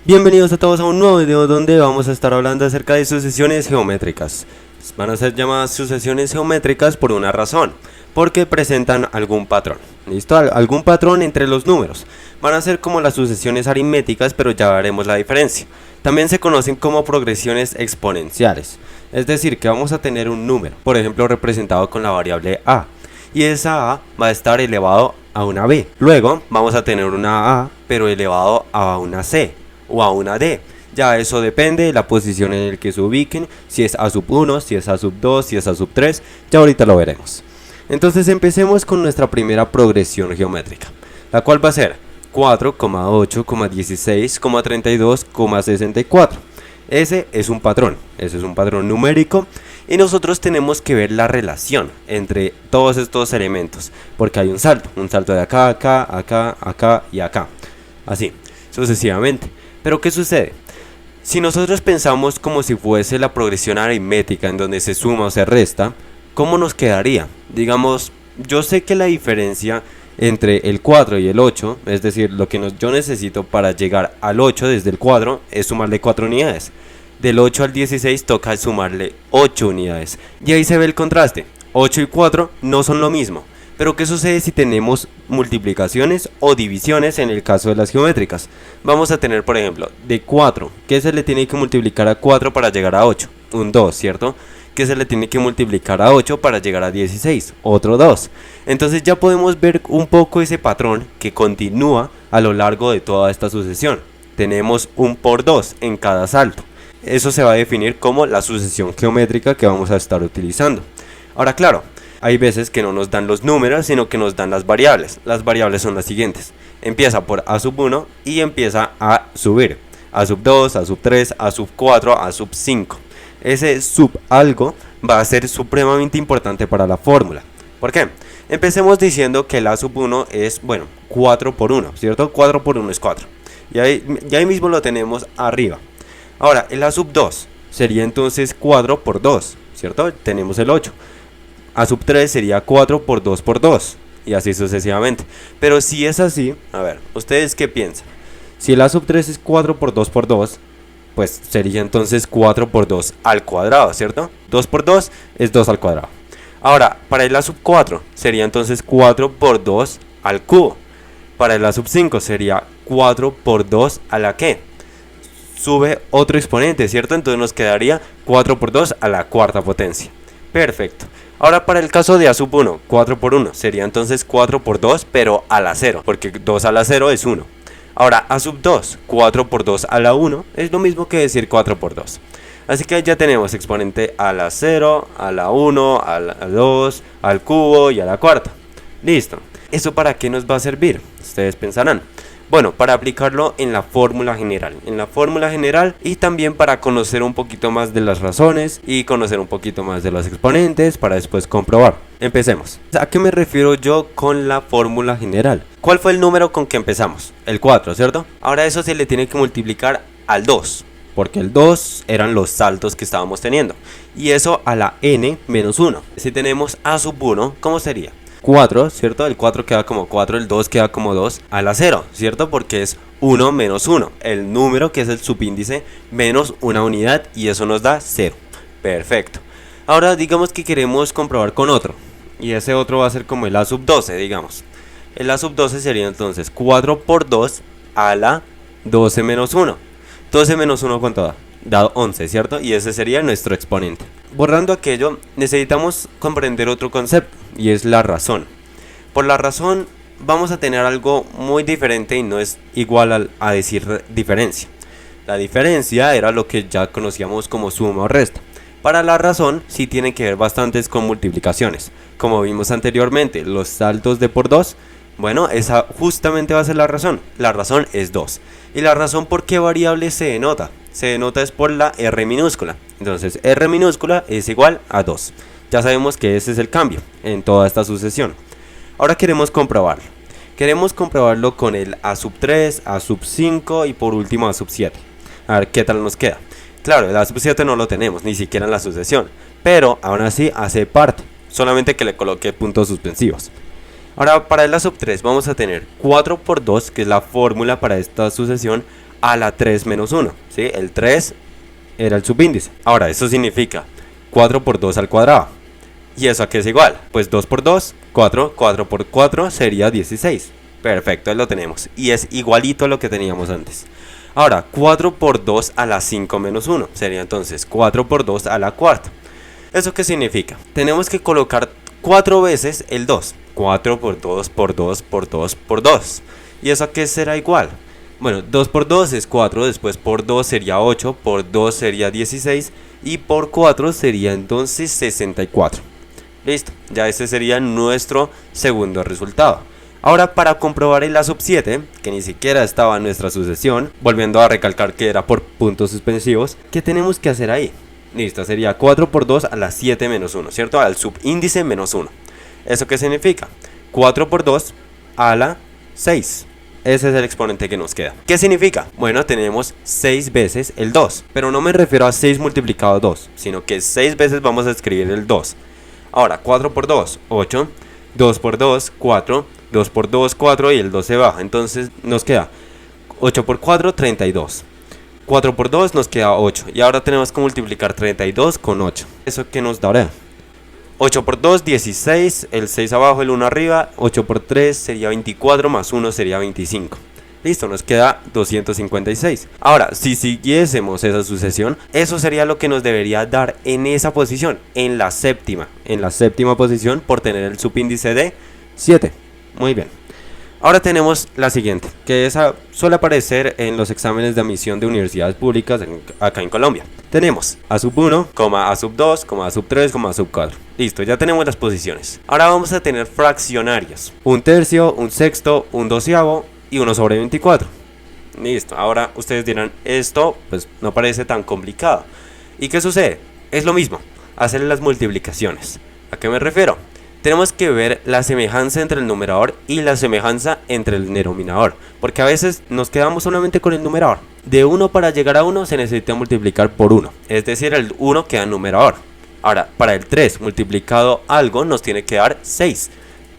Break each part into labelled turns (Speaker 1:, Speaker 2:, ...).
Speaker 1: Bienvenidos a todos a un nuevo video donde vamos a estar hablando acerca de sucesiones geométricas. Van a ser llamadas sucesiones geométricas por una razón, porque presentan algún patrón. ¿Listo? Algún patrón entre los números. Van a ser como las sucesiones aritméticas, pero ya veremos la diferencia. También se conocen como progresiones exponenciales, es decir, que vamos a tener un número, por ejemplo representado con la variable a, y esa a va a estar elevado a una b. Luego vamos a tener una a, pero elevado a una c o a una d. Ya eso depende de la posición en la que se ubiquen, si es a sub 1, si es a sub 2, si es a sub 3, ya ahorita lo veremos. Entonces empecemos con nuestra primera progresión geométrica, la cual va a ser 4, 8, 16, 32, 64. Ese es un patrón numérico y nosotros tenemos que ver la relación entre todos estos elementos, porque hay un salto de acá, acá, acá, acá y acá, así sucesivamente. Pero ¿qué sucede? Si nosotros pensamos como si fuese la progresión aritmética en donde se suma o se resta, ¿cómo nos quedaría? Digamos, yo sé que la diferencia entre el 4 y el 8, es decir, lo que yo necesito para llegar al 8 desde el 4 es sumarle 4 unidades. Del 8 al 16 toca sumarle 8 unidades. Y ahí se ve el contraste. 8 y 4 no son lo mismo. Pero ¿qué sucede si tenemos multiplicaciones o divisiones en el caso de las geométricas? Vamos a tener, por ejemplo, de 4, ¿qué se le tiene que multiplicar a 4 para llegar a 8? Un 2, ¿cierto? ¿Qué se le tiene que multiplicar a 8 para llegar a 16? Otro 2. Entonces ya podemos ver un poco ese patrón que continúa a lo largo de toda esta sucesión. Tenemos un por 2 en cada salto. Eso se va a definir como la sucesión geométrica que vamos a estar utilizando. Ahora, claro, hay veces que no nos dan los números, sino que nos dan las variables. Las variables son las siguientes. Empieza por a sub 1 y empieza a subir. A sub 2, a sub 3, a sub 4, a sub 5. Ese sub algo va a ser supremamente importante para la fórmula. ¿Por qué? Empecemos diciendo que el a sub 1 es, 4 por 1, ¿cierto? 4 por 1 es 4. Y ahí mismo lo tenemos arriba. Ahora, el a sub 2 sería entonces 4 por 2, ¿cierto? Tenemos el 8. A sub 3 sería 4 por 2 por 2 y así sucesivamente. Pero si es así, a ver, ¿ustedes qué piensan? Si el a sub 3 es 4 por 2 por 2, pues sería entonces 4 por 2 al cuadrado, ¿cierto? 2 por 2 es 2 al cuadrado. Ahora, para el a sub 4 sería entonces 4 por 2 al cubo. Para el a sub 5 sería 4 por 2 a la que sube otro exponente, ¿cierto? Entonces nos quedaría 4 por 2 a la cuarta potencia. Perfecto. Ahora para el caso de a sub 1, 4 por 1 sería entonces 4 por 2 pero a la 0, porque 2 a la 0 es 1. Ahora a sub 2, 4 por 2 a la 1 es lo mismo que decir 4 por 2. Así que ya tenemos exponente a la 0, a la 1, a la 2, al cubo y a la cuarta. Listo. ¿Eso para qué nos va a servir? Ustedes pensarán. Bueno, para aplicarlo en la fórmula general. Y también para conocer un poquito más de las razones y conocer un poquito más de los exponentes para después comprobar. Empecemos. ¿A qué me refiero yo con la fórmula general? ¿Cuál fue el número con que empezamos? El 4, ¿cierto? Ahora eso se le tiene que multiplicar al 2. Porque el 2 eran los saltos que estábamos teniendo. Y eso a la n menos 1. Si tenemos a sub 1, ¿cómo sería? 4, ¿cierto? El 4 queda como 4, el 2 queda como 2 a la 0, ¿cierto? Porque es 1 menos 1, el número que es el subíndice menos una unidad y eso nos da 0. Perfecto. Ahora digamos que queremos comprobar con otro y ese otro va a ser como el a sub 12, digamos. El a sub 12 sería entonces 4 por 2 a la 12 menos 1. 12 menos 1 ¿cuánto da? Da 11, ¿cierto? Y ese sería nuestro exponente. Borrando aquello, necesitamos comprender otro concepto y es la razón. Por la razón vamos a tener algo muy diferente y no es igual a decir diferencia. La diferencia era lo que ya conocíamos como suma o resta. Para la razón sí tiene que ver bastantes con multiplicaciones. Como vimos anteriormente, los saltos de por 2, bueno, esa justamente va a ser la razón. La razón es 2. ¿Y la razón por qué variable se denota? Se denota es por la R minúscula. Entonces R minúscula es igual a 2. Ya sabemos que ese es el cambio en toda esta sucesión. Ahora queremos comprobarlo. Queremos comprobarlo con el a sub 3, a sub 5 y por último a sub 7. A ver qué tal nos queda. Claro, el a sub 7 no lo tenemos, ni siquiera en la sucesión. Pero aún así hace parte. Solamente que le coloqué puntos suspensivos. Ahora para el a sub 3 vamos a tener 4 por 2, que es la fórmula para esta sucesión, a la 3 menos 1, ¿sí? El 3 era el subíndice. Ahora, eso significa 4 por 2 al cuadrado. ¿Y eso a qué es igual? Pues 2 por 2, 4, 4 por 4 sería 16. Perfecto, ahí lo tenemos. Y es igualito a lo que teníamos antes. Ahora, 4 por 2 a la 5 menos 1 sería entonces 4 por 2 a la cuarta. ¿Eso qué significa? Tenemos que colocar 4 veces el 2. 4 por 2 por 2 por 2 por 2. ¿Y eso a qué será igual? Bueno, 2 por 2 es 4, después por 2 sería 8, por 2 sería 16 y por 4 sería entonces 64. Listo, ya ese sería nuestro segundo resultado. Ahora, para comprobar el A sub 7, que ni siquiera estaba en nuestra sucesión, volviendo a recalcar que era por puntos suspensivos, ¿qué tenemos que hacer ahí? Listo, sería 4 por 2 a la 7 menos 1, ¿cierto? Al subíndice menos 1. ¿Eso qué significa? 4 por 2 a la 6. Ese es el exponente que nos queda. ¿Qué significa? Bueno, tenemos 6 veces el 2, pero no me refiero a 6 multiplicado 2, sino que 6 veces vamos a escribir el 2. Ahora, 4 por 2, 8, 2 por 2, 4, 2 por 2, 4 y el 2 se baja. Entonces nos queda 8 por 4, 32. 4 por 2 nos queda 8. Y ahora tenemos que multiplicar 32 con 8. ¿Eso qué nos dará? 8 por 2, 16. El 6 abajo, el 1 arriba. 8 por 3 sería 24 más 1 sería 25. Listo, nos queda 256. Ahora, si siguiésemos esa sucesión, eso sería lo que nos debería dar en esa posición, en la séptima posición por tener el subíndice de 7. Muy bien. Ahora tenemos la siguiente, que esa suele aparecer en los exámenes de admisión de universidades públicas acá en Colombia. Tenemos A sub 1, A sub 2, A sub 3, A sub 4. Listo, ya tenemos las posiciones. Ahora vamos a tener fraccionarios. 1/3, 1/6, 1/12 y 1 sobre 24. Listo, ahora ustedes dirán, esto pues no parece tan complicado. ¿Y qué sucede? Es lo mismo, hacer las multiplicaciones. ¿A qué me refiero? Tenemos que ver la semejanza entre el numerador y la semejanza entre el denominador, porque a veces nos quedamos solamente con el numerador. De 1 para llegar a 1 se necesita multiplicar por 1, es decir, el 1 queda en numerador. Ahora, para el 3 multiplicado algo nos tiene que dar 6.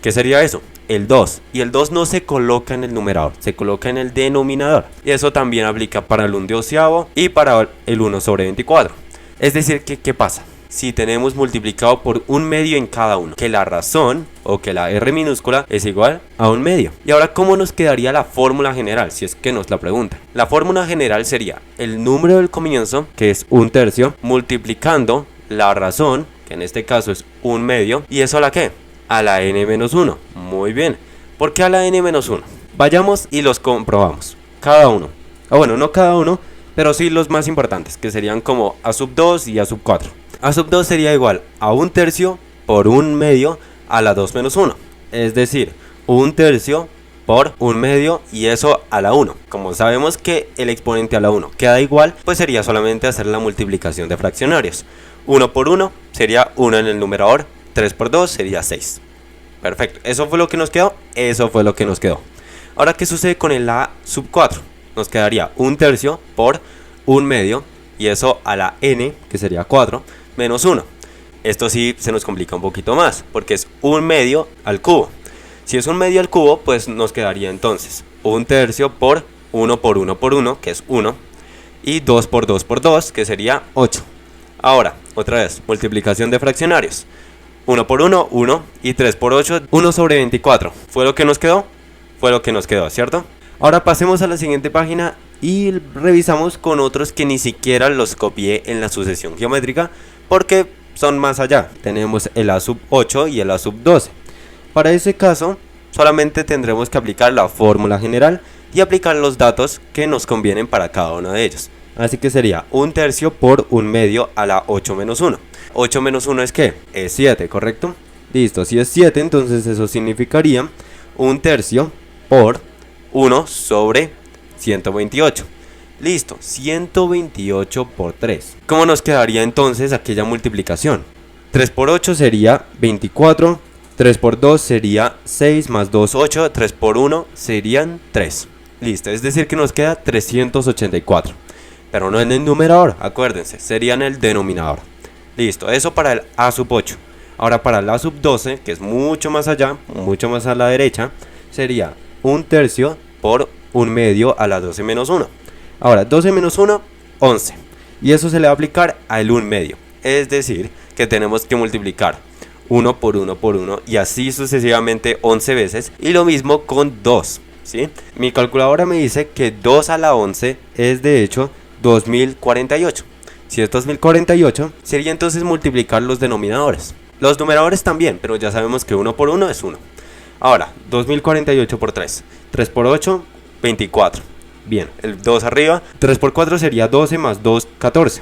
Speaker 1: ¿Qué sería eso? El 2. Y el 2 no se coloca en el numerador, se coloca en el denominador. Y eso también aplica para el 1/12 y para el 1 sobre 24. Es decir, ¿qué pasa? Si tenemos multiplicado por 1/2 en cada uno, que la razón o que la R minúscula es igual a 1/2. Y ahora, ¿cómo nos quedaría la fórmula general? Si es que nos la preguntan. La fórmula general sería el número del comienzo, que es 1/3, multiplicando la razón, que en este caso es 1/2, y eso a la ¿qué? A la n-1. Muy bien. ¿Por qué a la n-1? Vayamos y los comprobamos. Cada uno. O bueno, no cada uno, pero sí los más importantes, que serían como A sub 2 y A sub 4. A sub 2 sería igual a 1/3 por 1/2 a la 2 menos 1. Es decir, 1/3 por 1/2 y eso a la 1. Como sabemos que el exponente a la 1 queda igual, pues sería solamente hacer la multiplicación de fraccionarios. 1 por 1 sería 1 en el numerador, 3 por 2 sería 6. Perfecto, ¿eso fue lo que nos quedó? Eso fue lo que nos quedó. Ahora, ¿qué sucede con el A sub 4? Nos quedaría 1/3 por 1/2 y eso a la n, que sería 4, menos 1. Esto sí se nos complica un poquito más, porque es 1/2 al cubo. Si es 1/2 al cubo, pues nos quedaría entonces 1/3 por 1 por 1 por 1, que es 1, y 2 por 2 por 2, que sería 8. Ahora, otra vez, multiplicación de fraccionarios. 1 por 1, 1, y 3 por 8, 1 sobre 24. ¿Fue lo que nos quedó? Fue lo que nos quedó, ¿cierto? Ahora pasemos a la siguiente página y revisamos con otros que ni siquiera los copié en la sucesión geométrica, porque son más allá. Tenemos el A sub 8 y el A sub 12. Para ese caso, solamente tendremos que aplicar la fórmula general y aplicar los datos que nos convienen para cada uno de ellos. Así que sería 1/3 por 1/2 a la 8 menos 1. 8 menos 1 es ¿qué? Es 7, ¿correcto? Listo, si es 7, entonces eso significaría 1/3 por 1 sobre 128. Listo, 128 por 3. ¿Cómo nos quedaría entonces aquella multiplicación? 3 por 8 sería 24, 3 por 2 sería 6, más 2, 8, 3 por 1 serían 3. Listo, es decir que nos queda 384. Pero no en el numerador, acuérdense, sería en el denominador. Listo, eso para el A sub 8. Ahora para el A sub 12, que es mucho más allá, mucho más a la derecha, sería 1/3 por 1/2 a la 12 menos 1. Ahora, 12 menos 1, 11. Y eso se le va a aplicar al 1 medio. Es decir, que tenemos que multiplicar 1 por 1 por 1 y así sucesivamente 11 veces. Y lo mismo con 2, ¿sí? Mi calculadora me dice que 2 a la 11 es de hecho 2048. Si es 2048, sería entonces multiplicar los denominadores. Los numeradores también, pero ya sabemos que 1 por 1 es 1. Ahora, 2048 por 3. 3 por 8, 24. Bien, el 2 arriba. 3 por 4 sería 12 más 2, 14.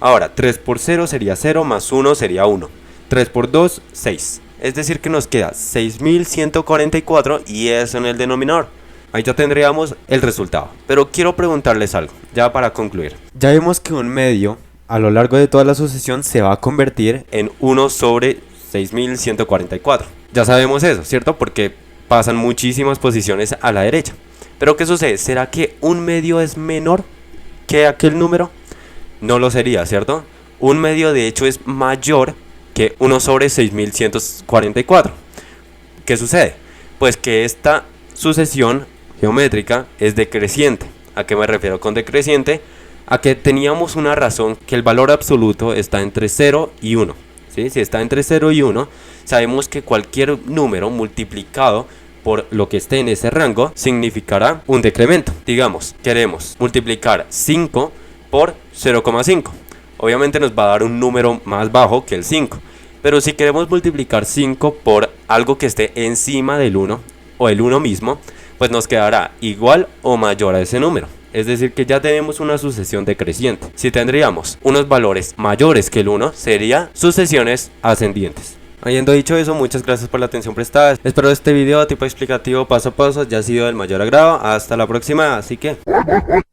Speaker 1: Ahora, 3 por 0 sería 0 más 1 sería 1. 3 por 2, 6. Es decir que nos queda 6144 y eso en el denominador. Ahí ya tendríamos el resultado. Pero quiero preguntarles algo, ya para concluir. Ya vimos que un medio a lo largo de toda la sucesión se va a convertir en 1 sobre 6144. Ya sabemos eso, ¿cierto? Porque pasan muchísimas posiciones a la derecha. Pero ¿qué sucede? ¿Será que un medio es menor que aquel número? No lo sería, ¿cierto? Un medio de hecho es mayor que 1 sobre 6144. ¿Qué sucede? Pues que esta sucesión geométrica es decreciente. ¿A qué me refiero con decreciente? A que teníamos una razón que el valor absoluto está entre 0 y 1. ¿Sí? Si está entre 0 y 1, sabemos que cualquier número multiplicado por lo que esté en ese rango significará un decremento. Digamos, queremos multiplicar 5 por 0,5. Obviamente nos va a dar un número más bajo que el 5. Pero si queremos multiplicar 5 por algo que esté encima del 1 o el 1 mismo, pues nos quedará igual o mayor a ese número. Es decir que ya tenemos una sucesión decreciente. Si tendríamos unos valores mayores que el 1, sería sucesiones ascendientes. Habiendo dicho eso, muchas gracias por la atención prestada. Espero este video tipo explicativo paso a paso haya sido del mayor agrado. Hasta la próxima, así que...